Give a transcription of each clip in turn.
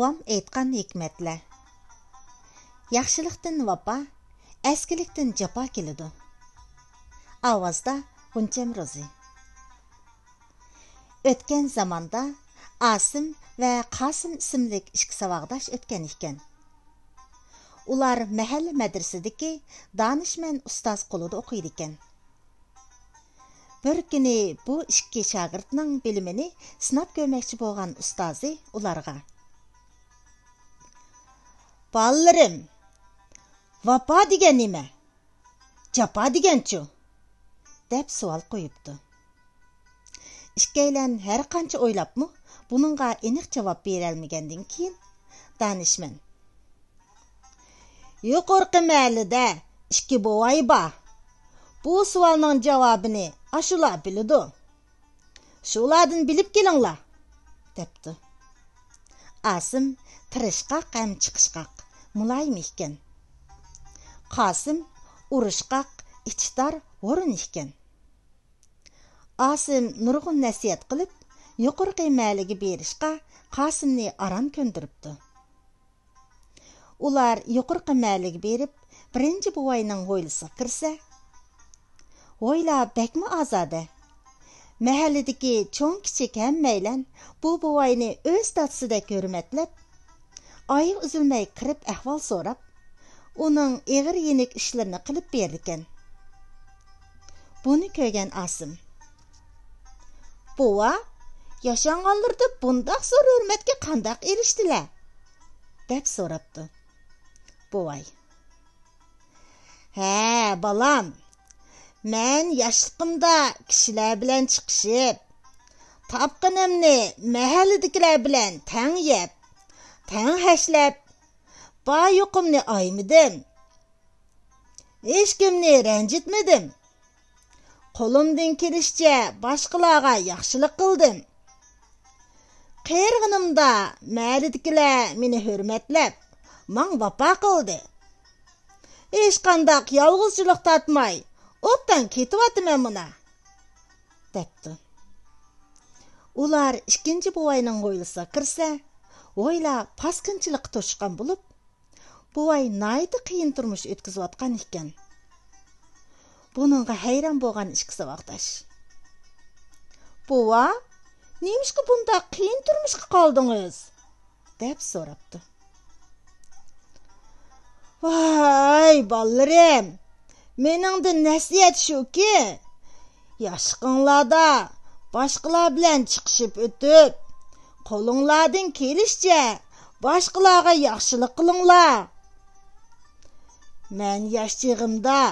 Bovam aytqan hikmetler. Yaxşılıqdan vapa, əskilikdən capa kelidi. Avazda Ğunçem Rozi. Ötken zamanda Asim ve Qasım isimlik ikki savaqdaş ötken ekan. Ular mahalle medresideki danışman ustaz qolida o'qiydi ekan. Bir kuni bu ikki shogirdning bilimini sinab ko'rmoqchi bo'lgan ustozi ularga: "Ballalarim, vapa degan nima? Japa deganchu?" deb savol qo'yibdi. Ikkaylan har qancha o'ylabmi, buningga aniq javob berolmagandan keyin danishman: "Yuqorqi mahallada ikki bovay bor. Bu savolning javobini ashular biladi. Shulardan bilib kelinglar," debdi. Asim tirishqoq ham chiqishqoq, muloyim ekan. Qosim urushqoq, ichidor, o'rin ekan. Asim nurg'un nasihat qilib, yuqorqi mahallaga berishqa Qosimni aram ko'ndiribdi. Ular yuqorqi mahallaga berib, birinchi buvayning hovlisiga kirsa, "Hovla bakmi ozoda. Mahalladagi cho'ng kichik hammaylan bu buvayni o'z tatsidek hurmatlab, oyi uzilmay kirib ahvol so'rab, uning eg'ir yenik ishlarini qilib berdikan." Buni ko'rgan Asim: "Buva, yashanganlarda bundoq zo'r hurmatga qandoq erishdilar?" deb so'rabdi. Buvay: "Ha, balam, men yoshliqimda kishilar bilan chiqishib, topqinimni mahalladagilar bilan tang yeb, tang hashlab, yo'qimni oymidim. Hech kimni ranjitmadim. Qo'limdan kelishicha boshqalarga yaxshilik qildim. Qerg'inimda mahalladagilar meni hurmatlab, men vafo qildi. Hech qanday yolg'izchilik tatmay, o'tdan ketyapman buna," debdi. Ular ikkinchi buvayning hovlisiga kirsa, hovla paskinchilik to'shqan bo'lib, buvay naydi qiyin turmush o'tkazayotgan ekan. Buningga hayron bo'lgan ikki saboqdosh: "Buva, nimishqa bunday qiyin turmushga qoldingiz?" deb so'rabdi. "Voy, ballalarim, meningda nasihat shuki, yoshliqinglarda boshqalar bilan chiqishib o'tib, qo'linglardan kelishicha boshqalarga yaxshilik qilinglar. Men yoshligimda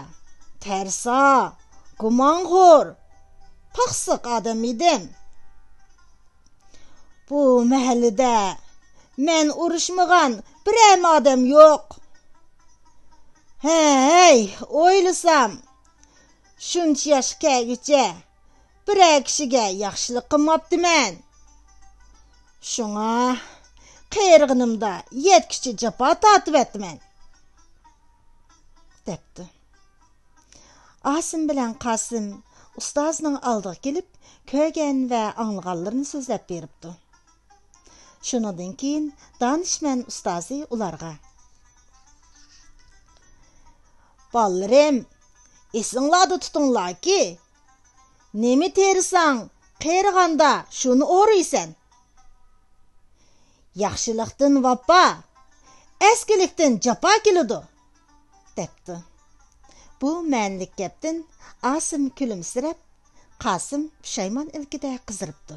tarso, gumonxo'r, paqsiq odam edim. Bu mahallada men urushmagan biror odam yo'q. Hey, o'ylasam, shuncha yoshgacha biror kishiga yaxshilik qilmabdiman. Shunga qerg'inimda yetkicha jafo tortyapman," debdi. Asim bilan Qosim ustozning oldiga kelib, ko'rgan va anglaganlarini so'zlab beribdi. Shundan keyin danishman ustozi ularga: "Ballalarim, esinglarda tutinglarki, nima terisang, qerg'anda shuni o'raysan. Yaxshilikdan vafo, eskilikdan jafo keladi," debdi. Bu ma'nilik gapdan Asim kulimsirab, Qosim pushaymon ilkida qiziribdi.